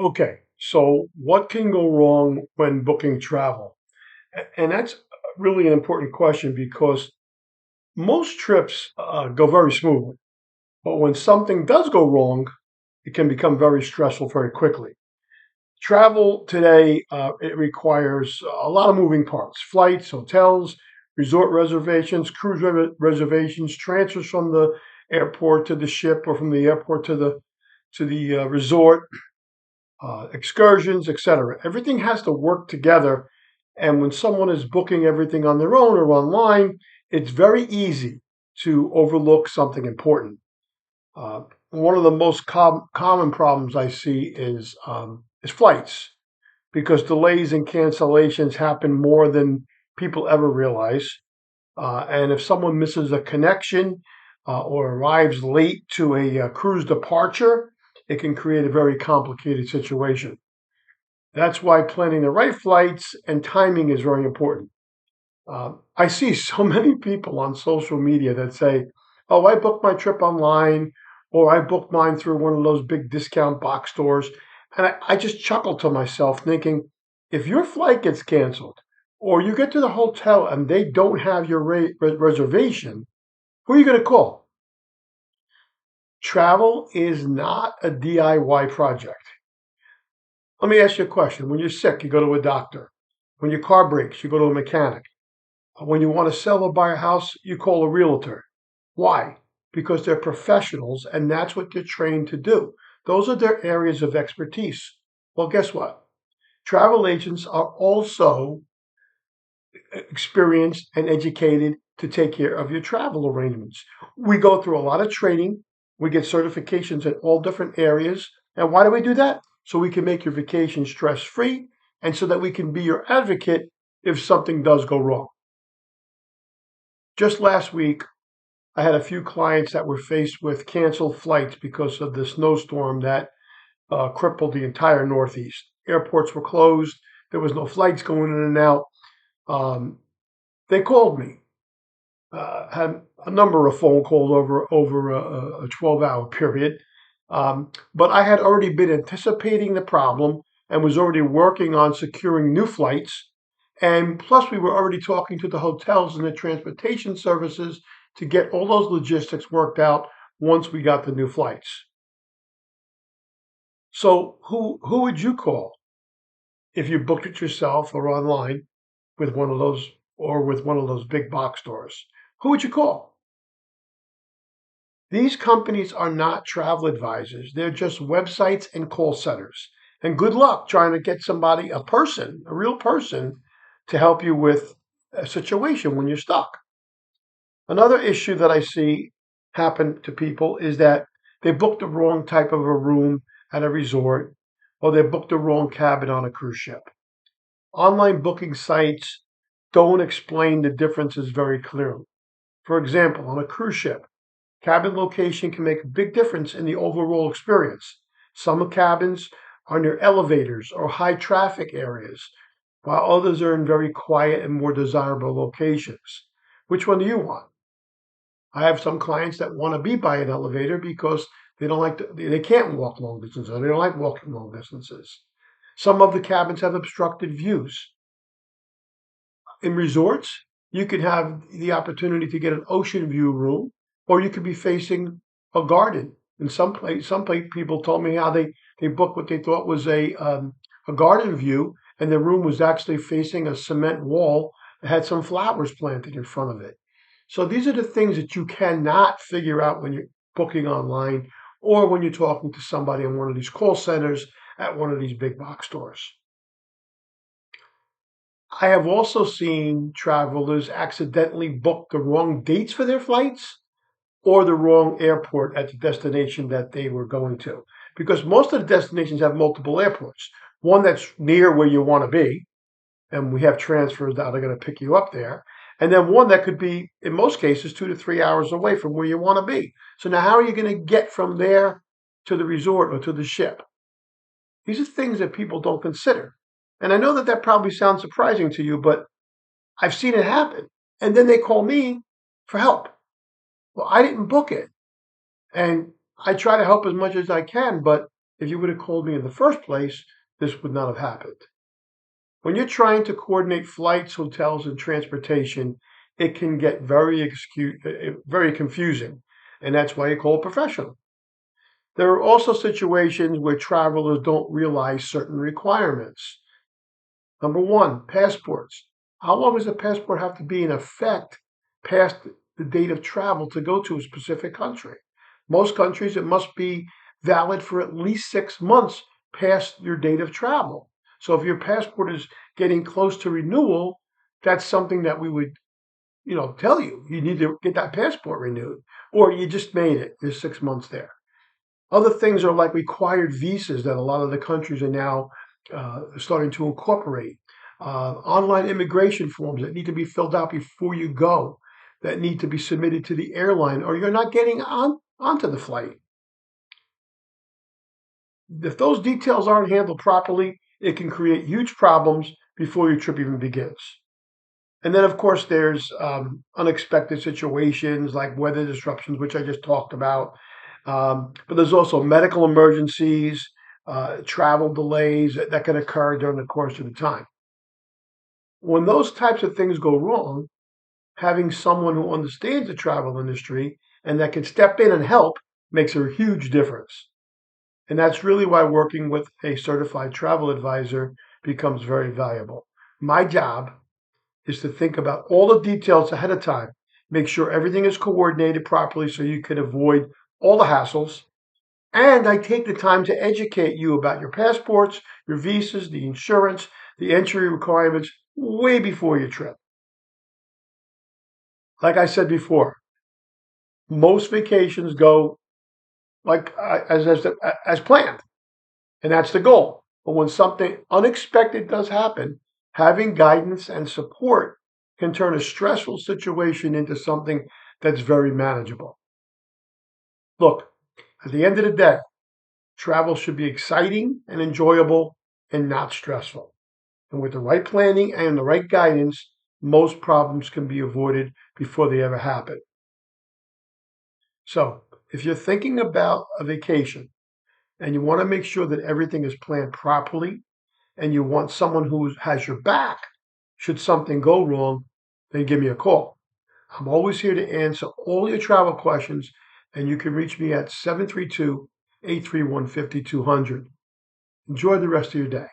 Okay, so what can go wrong when booking travel? And that's really an important question because most trips go very smoothly. But when something does go wrong, it can become very stressful very quickly. Travel today, it requires a lot of moving parts: flights, hotels, resort reservations, cruise reservations, transfers from the airport to the ship or from the airport to the resort, excursions, etc. Everything has to work together. And when someone is booking everything on their own or online, it's very easy to overlook something important. One of the most common problems I see is flights because delays and cancellations happen more than people ever realize. And if someone misses a connection or arrives late to a cruise departure, it can create a very complicated situation. That's why planning the right flights and timing is very important. I see so many people on social media that say, "Oh, I booked my trip online," or "I booked mine through one of those big discount box stores." And I just chuckle to myself thinking, if your flight gets canceled or you get to the hotel and they don't have your reservation, who are you going to call? Travel is not a DIY project. Let me ask you a question. When you're sick, you go to a doctor. When your car breaks, you go to a mechanic. When you want to sell or buy a house, you call a realtor. Why? Because they're professionals and that's what they're trained to do. Those are their areas of expertise. Well, guess what? Travel agents are also experienced and educated to take care of your travel arrangements. We go through a lot of training. We get certifications in all different areas. And why do we do that? So we can make your vacation stress free and so that we can be your advocate if something does go wrong. Just last week, I had a few clients that were faced with canceled flights because of the snowstorm that crippled the entire Northeast. Airports were closed. There was no flights going in and out. Um, they called me. Had a number of phone calls over a 12-hour period. But I had already been anticipating the problem and was already working on securing new flights. And plus, we were already talking to the hotels and the transportation services to get all those logistics worked out once we got the new flights. So, who would you call if you booked it yourself or online with one of those or with one of those big box stores? Who would you call? These companies are not travel advisors. They're just websites and call centers. And good luck trying to get somebody, a person, a real person, to help you with a situation when you're stuck. Another issue that I see happen to people is that they booked the wrong type of a room at a resort or they booked the wrong cabin on a cruise ship. Online booking sites don't explain the differences very clearly. For example, on a cruise ship, cabin location can make a big difference in the overall experience. Some cabins are near elevators or high traffic areas, while others are in very quiet and more desirable locations. Which one do you want? I have some clients that want to be by an elevator because they don't like to, they can't walk long distances. Or they don't like walking long distances. Some of the cabins have obstructed views. In resorts, you could have the opportunity to get an ocean view room, or you could be facing a garden. In people told me how they booked what they thought was a garden view, and the room was actually facing a cement wall that had some flowers planted in front of it. So these are the things that you cannot figure out when you're booking online or when you're talking to somebody in one of these call centers at one of these big box stores. I have also seen travelers accidentally book the wrong dates for their flights or the wrong airport at the destination that they were going to. Because most of the destinations have multiple airports. One that's near where you want to be, and we have transfers that are going to pick you up there. And then one that could be, in most cases, 2 to 3 hours away from where you want to be. So now, how are you going to get from there to the resort or to the ship? These are things that people don't consider. And I know that that probably sounds surprising to you, but I've seen it happen. And then they call me for help. Well, I didn't book it. And I try to help as much as I can, but If you would have called me in the first place, this would not have happened. When you're trying to coordinate flights, hotels, and transportation, it can get very confusing, and that's why you call a professional. There are also situations where travelers don't realize certain requirements. Number one, passports. How long does a passport have to be in effect past the date of travel to go to a specific country? Most countries, it must be valid for at least 6 months past your date of travel. So if your passport is getting close to renewal, that's something that we would, tell you. You need to get that passport renewed, or you just made it. There's 6 months there. Other things are like required visas that a lot of the countries are now starting to incorporate. Online immigration forms that need to be filled out before you go, that need to be submitted to the airline, or you're not getting onto the flight. If those details aren't handled properly, it can create huge problems before your trip even begins. And then, of course, there's unexpected situations like weather disruptions, which I just talked about. But there's also medical emergencies, travel delays that can occur during the course of the time. When those types of things go wrong, having someone who understands the travel industry and that can step in and help makes a huge difference. And that's really why working with a certified travel advisor becomes very valuable. My job is to think about all the details ahead of time, make sure everything is coordinated properly so you can avoid all the hassles. And I take the time to educate you about your passports, your visas, the insurance, the entry requirements way before your trip. Like I said before, most vacations go like as planned, and that's the goal. But when something unexpected does happen, having guidance and support can turn a stressful situation into something that's very manageable. Look, at the end of the day, travel should be exciting and enjoyable and not stressful. And with the right planning and the right guidance, most problems can be avoided before they ever happen. So, if you're thinking about a vacation and you want to make sure that everything is planned properly and you want someone who has your back should something go wrong, then give me a call. I'm always here to answer all your travel questions, and you can reach me at 732 831 5200. Enjoy the rest of your day.